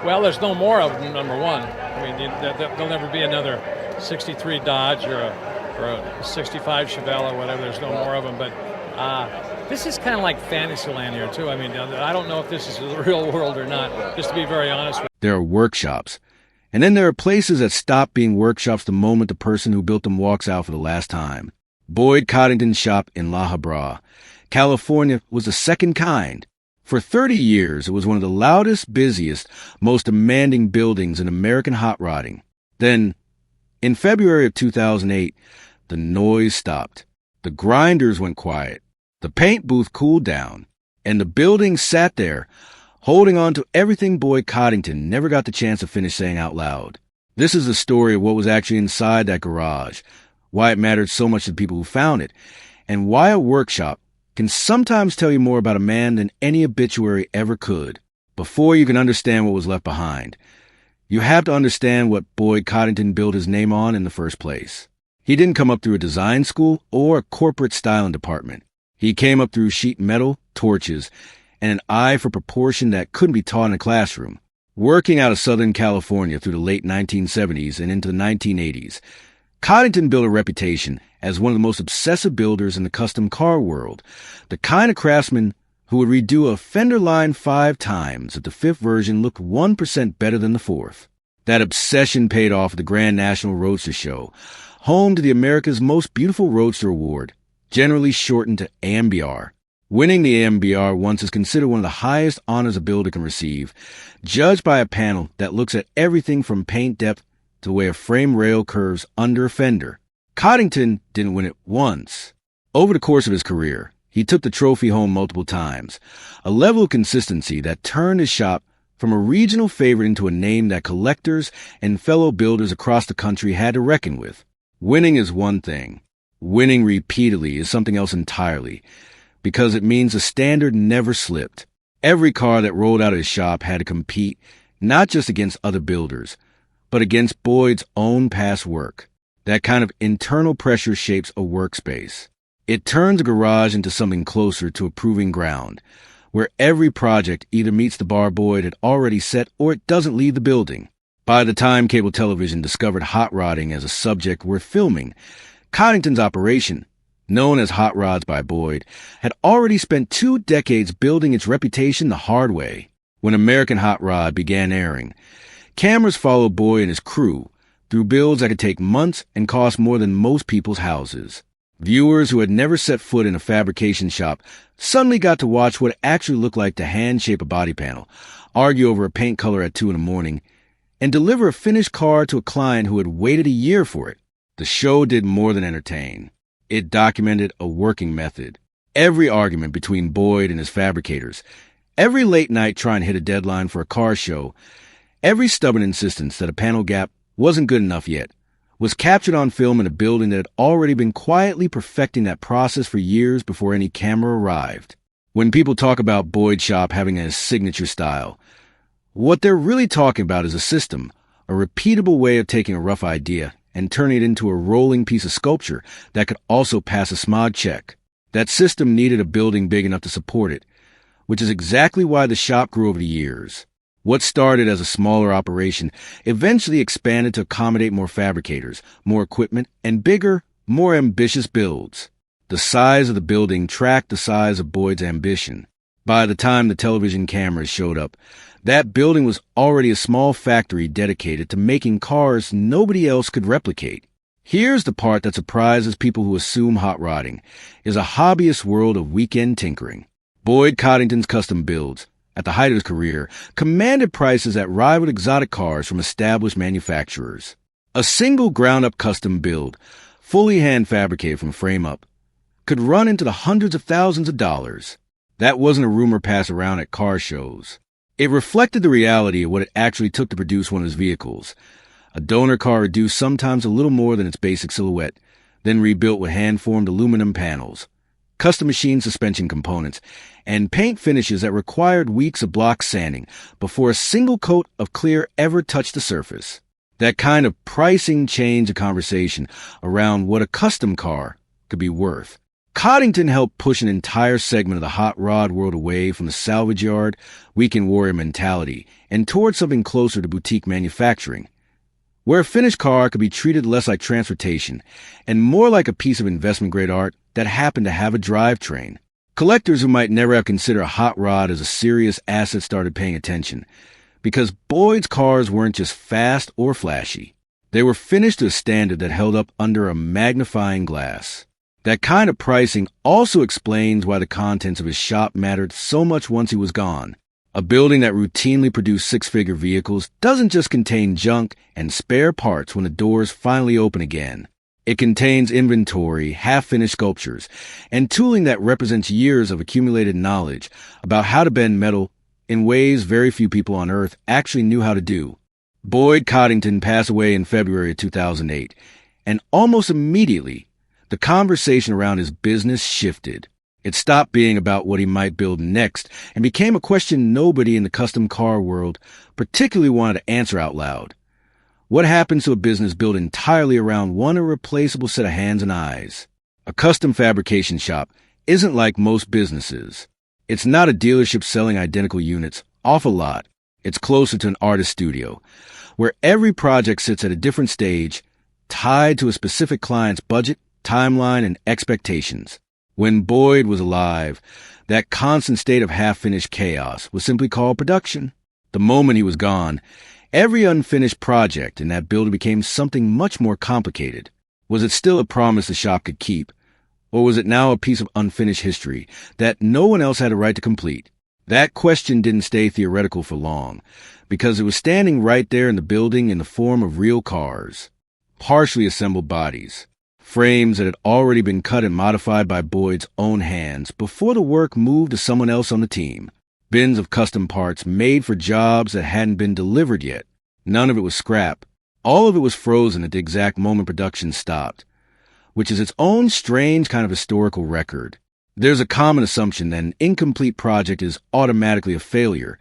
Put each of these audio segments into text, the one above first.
Well, there's no more of them, number one. I mean, there'll never be another 63 Dodge or a 65 Chevelle or whatever. There's no more of them. But this is kind of like Fantasyland here, too. I mean, I don't know if this is the real world or not, just to be very honest with you. There are workshops. And then there are places that stop being workshops the moment the person who built them walks out for the last time. Boyd Coddington's shop in La Habra, California, was the second kind. For 30 years, it was one of the loudest, busiest, most demanding buildings in American hot rodding. Then, in February of 2008, the noise stopped. The grinders went quiet. The paint booth cooled down. And the building sat there, holding on to everything Boyd Coddington never got the chance to finish saying out loud. This is the story of what was actually inside that garage, why it mattered so much to the people who found it, and why a workshop can sometimes tell you more about a man than any obituary ever could. Before you can understand what was left behind, you have to understand what Boyd Coddington built his name on in the first place. He didn't come up through a design school or a corporate styling department. He came up through sheet metal, torches, and an eye for proportion that couldn't be taught in a classroom. Working out of Southern California through the late 1970s and into the 1980s, Coddington built a reputation as one of the most obsessive builders in the custom car world, the kind of craftsman who would redo a fender line 5 times if the 5th version looked 1% better than the 4th. That obsession paid off at the Grand National Roadster Show, home to the America's Most Beautiful Roadster Award, generally shortened to AMBR. Winning the AMBR once is considered one of the highest honors a builder can receive, judged by a panel that looks at everything from paint depth to the way a frame rail curves under a fender. Coddington didn't win it once. Over the course of his career, he took the trophy home multiple times, a level of consistency that turned his shop from a regional favorite into a name that collectors and fellow builders across the country had to reckon with. Winning is one thing. Winning repeatedly is something else entirely, because it means the standard never slipped. Every car that rolled out of his shop had to compete not just against other builders, but against Boyd's own past work. That kind of internal pressure shapes a workspace. It turns a garage into something closer to a proving ground, where every project either meets the bar Boyd had already set or it doesn't leave the building. By the time cable television discovered hot rodding as a subject worth filming, Coddington's operation, known as Hot Rods by Boyd, had already spent 2 decades building its reputation the hard way. When American Hot Rod began airing, cameras followed Boyd and his crew through builds that could take months and cost more than most people's houses. Viewers who had never set foot in a fabrication shop suddenly got to watch what it actually looked like to hand-shape a body panel, argue over a paint color at 2 a.m, and deliver a finished car to a client who had waited a year for it. The show did more than entertain. It documented a working method. Every argument between Boyd and his fabricators, every late night trying to hit a deadline for a car show, every stubborn insistence that a panel gap wasn't good enough yet, was captured on film in a building that had already been quietly perfecting that process for years before any camera arrived. When people talk about Boyd's shop having a signature style, what they're really talking about is a system, a repeatable way of taking a rough idea and turning it into a rolling piece of sculpture that could also pass a smog check. That system needed a building big enough to support it, which is exactly why the shop grew over the years. What started as a smaller operation eventually expanded to accommodate more fabricators, more equipment, and bigger, more ambitious builds. The size of the building tracked the size of Boyd's ambition. By the time the television cameras showed up, that building was already a small factory dedicated to making cars nobody else could replicate. Here's the part that surprises people who assume hot rodding is a hobbyist world of weekend tinkering. Boyd Coddington's custom builds, at the height of his career, commanded prices that rivaled exotic cars from established manufacturers. A single ground-up custom build, fully hand-fabricated from frame up, could run into the hundreds of thousands of dollars. That wasn't a rumor passed around at car shows. It reflected the reality of what it actually took to produce one of his vehicles. A donor car reduced sometimes a little more than its basic silhouette, then rebuilt with hand-formed aluminum panels, custom-machined suspension components, and paint finishes that required weeks of block sanding before a single coat of clear ever touched the surface. That kind of pricing changed the conversation around what a custom car could be worth. Coddington helped push an entire segment of the hot rod world away from the salvage yard, weekend warrior mentality, and towards something closer to boutique manufacturing, where a finished car could be treated less like transportation and more like a piece of investment-grade art that happened to have a drivetrain. Collectors who might never have considered a hot rod as a serious asset started paying attention, because Boyd's cars weren't just fast or flashy. They were finished to a standard that held up under a magnifying glass. That kind of pricing also explains why the contents of his shop mattered so much once he was gone. A building that routinely produced six-figure vehicles doesn't just contain junk and spare parts when the doors finally open again. It contains inventory, half-finished sculptures, and tooling that represents years of accumulated knowledge about how to bend metal in ways very few people on Earth actually knew how to do. Boyd Coddington passed away in February of 2008, and almost immediately, the conversation around his business shifted. It stopped being about what he might build next and became a question nobody in the custom car world particularly wanted to answer out loud. What happens to a business built entirely around one irreplaceable set of hands and eyes? A custom fabrication shop isn't like most businesses. It's not a dealership selling identical units off a lot. It's closer to an artist studio, where every project sits at a different stage, tied to a specific client's budget, timeline, and expectations. When Boyd was alive, that constant state of half-finished chaos was simply called production. The moment he was gone, every unfinished project in that building became something much more complicated. Was it still a promise the shop could keep, or was it now a piece of unfinished history that no one else had a right to complete? That question didn't stay theoretical for long, because it was standing right there in the building in the form of real cars, partially assembled bodies. Frames that had already been cut and modified by Boyd's own hands before the work moved to someone else on the team. Bins of custom parts made for jobs that hadn't been delivered yet. None of it was scrap. All of it was frozen at the exact moment production stopped, which is its own strange kind of historical record. There's a common assumption that an incomplete project is automatically a failure,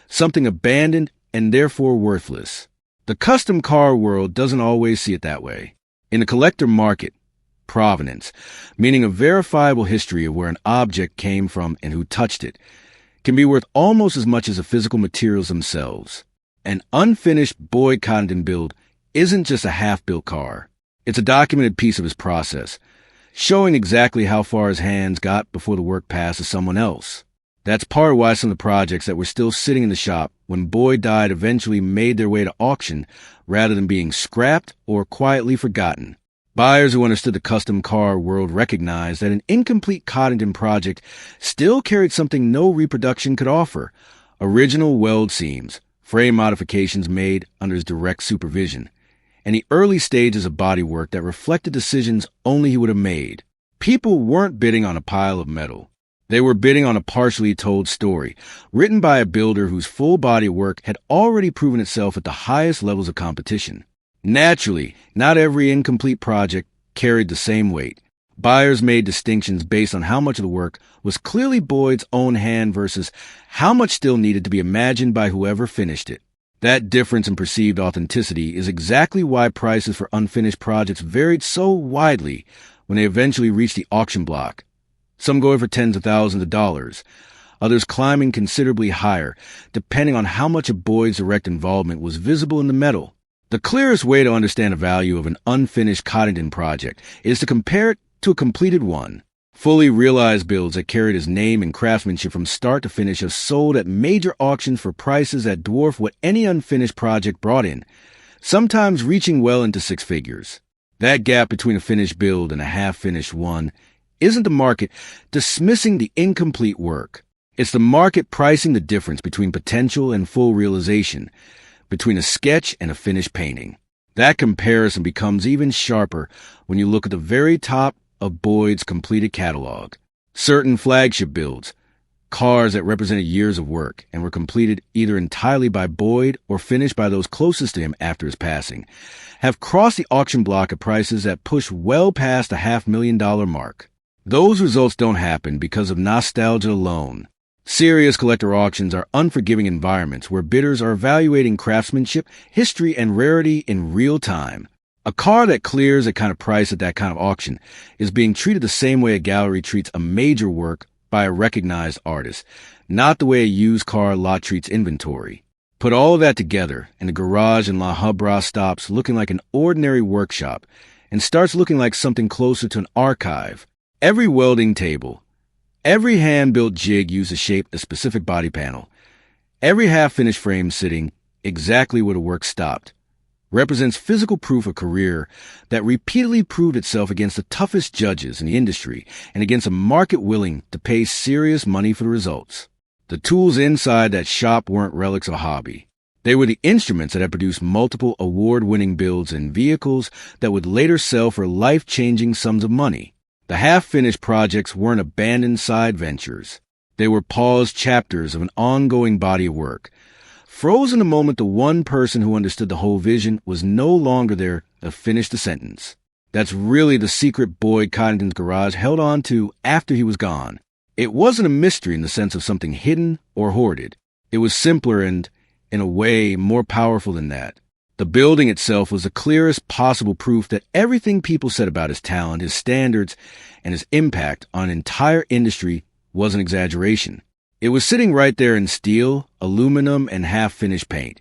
something abandoned and therefore worthless. The custom car world doesn't always see it that way. In the collector market, provenance, meaning a verifiable history of where an object came from and who touched it, can be worth almost as much as the physical materials themselves. An unfinished Boyd Coddington build isn't just a half-built car. It's a documented piece of his process, showing exactly how far his hands got before the work passed to someone else. That's part of why some of the projects that were still sitting in the shop when Boyd died eventually made their way to auction rather than being scrapped or quietly forgotten. Buyers who understood the custom car world recognized that an incomplete Coddington project still carried something no reproduction could offer: original weld seams, frame modifications made under his direct supervision, and the early stages of bodywork that reflected decisions only he would have made. People weren't bidding on a pile of metal. They were bidding on a partially told story, written by a builder whose full body work had already proven itself at the highest levels of competition. Naturally, not every incomplete project carried the same weight. Buyers made distinctions based on how much of the work was clearly Boyd's own hand versus how much still needed to be imagined by whoever finished it. That difference in perceived authenticity is exactly why prices for unfinished projects varied so widely when they eventually reached the auction block. Some going for tens of thousands of dollars, others climbing considerably higher, depending on how much of Boyd's direct involvement was visible in the metal. The clearest way to understand the value of an unfinished Coddington project is to compare it to a completed one. Fully realized builds that carried his name and craftsmanship from start to finish have sold at major auctions for prices that dwarf what any unfinished project brought in, sometimes reaching well into six figures. That gap between a finished build and a half-finished one isn't the market dismissing the incomplete work. It's the market pricing the difference between potential and full realization, between a sketch and a finished painting. That comparison becomes even sharper when you look at the very top of Boyd's completed catalog. Certain flagship builds, cars that represented years of work and were completed either entirely by Boyd or finished by those closest to him after his passing, have crossed the auction block at prices that push well past the $500,000 mark. Those results don't happen because of nostalgia alone. Serious collector auctions are unforgiving environments where bidders are evaluating craftsmanship, history, and rarity in real time. A car that clears that kind of price at that kind of auction is being treated the same way a gallery treats a major work by a recognized artist, not the way a used car lot treats inventory. Put all of that together, and the garage in La Habra stops looking like an ordinary workshop and starts looking like something closer to an archive. Every welding table, every hand-built jig used to shape a specific body panel, every half-finished frame sitting exactly where the work stopped, represents physical proof of career that repeatedly proved itself against the toughest judges in the industry and against a market willing to pay serious money for the results. The tools inside that shop weren't relics of a hobby. They were the instruments that had produced multiple award-winning builds and vehicles that would later sell for life-changing sums of money. The half-finished projects weren't abandoned side ventures. They were paused chapters of an ongoing body of work. Frozen the moment the one person who understood the whole vision was no longer there to finish the sentence. That's really the secret Boyd Coddington's garage held on to after he was gone. It wasn't a mystery in the sense of something hidden or hoarded. It was simpler and, in a way, more powerful than that. The building itself was the clearest possible proof that everything people said about his talent, his standards, and his impact on an entire industry was an exaggeration. It was sitting right there in steel, aluminum, and half-finished paint,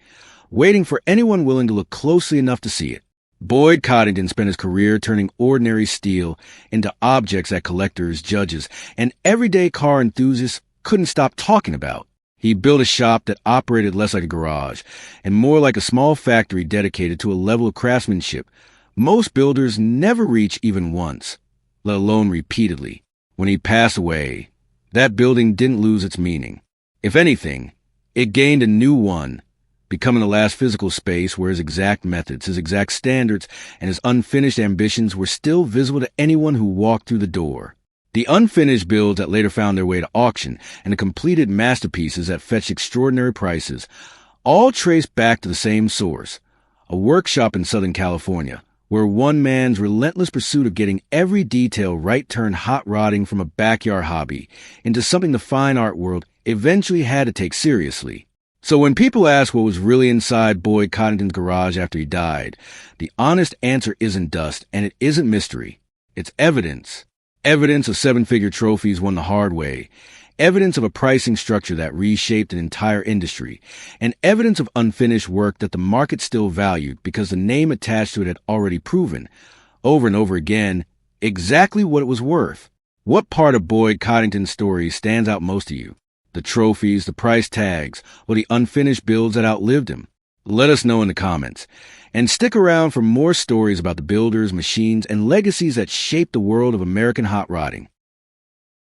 waiting for anyone willing to look closely enough to see it. Boyd Coddington spent his career turning ordinary steel into objects that collectors, judges, and everyday car enthusiasts couldn't stop talking about. He built a shop that operated less like a garage and more like a small factory dedicated to a level of craftsmanship most builders never reach even once, let alone repeatedly. When he passed away, that building didn't lose its meaning. If anything, it gained a new one, becoming the last physical space where his exact methods, his exact standards, and his unfinished ambitions were still visible to anyone who walked through the door. The unfinished builds that later found their way to auction and the completed masterpieces that fetched extraordinary prices all trace back to the same source, a workshop in Southern California, where one man's relentless pursuit of getting every detail right turned hot rodding from a backyard hobby into something the fine art world eventually had to take seriously. So when people ask what was really inside Boyd Coddington's garage after he died, the honest answer isn't dust, and it isn't mystery. It's evidence. Evidence of seven-figure trophies won the hard way, evidence of a pricing structure that reshaped an entire industry, and evidence of unfinished work that the market still valued because the name attached to it had already proven, over and over again, exactly what it was worth. What part of Boyd Coddington's story stands out most to you? The trophies, the price tags, or the unfinished builds that outlived him? Let us know in the comments. And stick around for more stories about the builders, machines, and legacies that shaped the world of American hot rodding.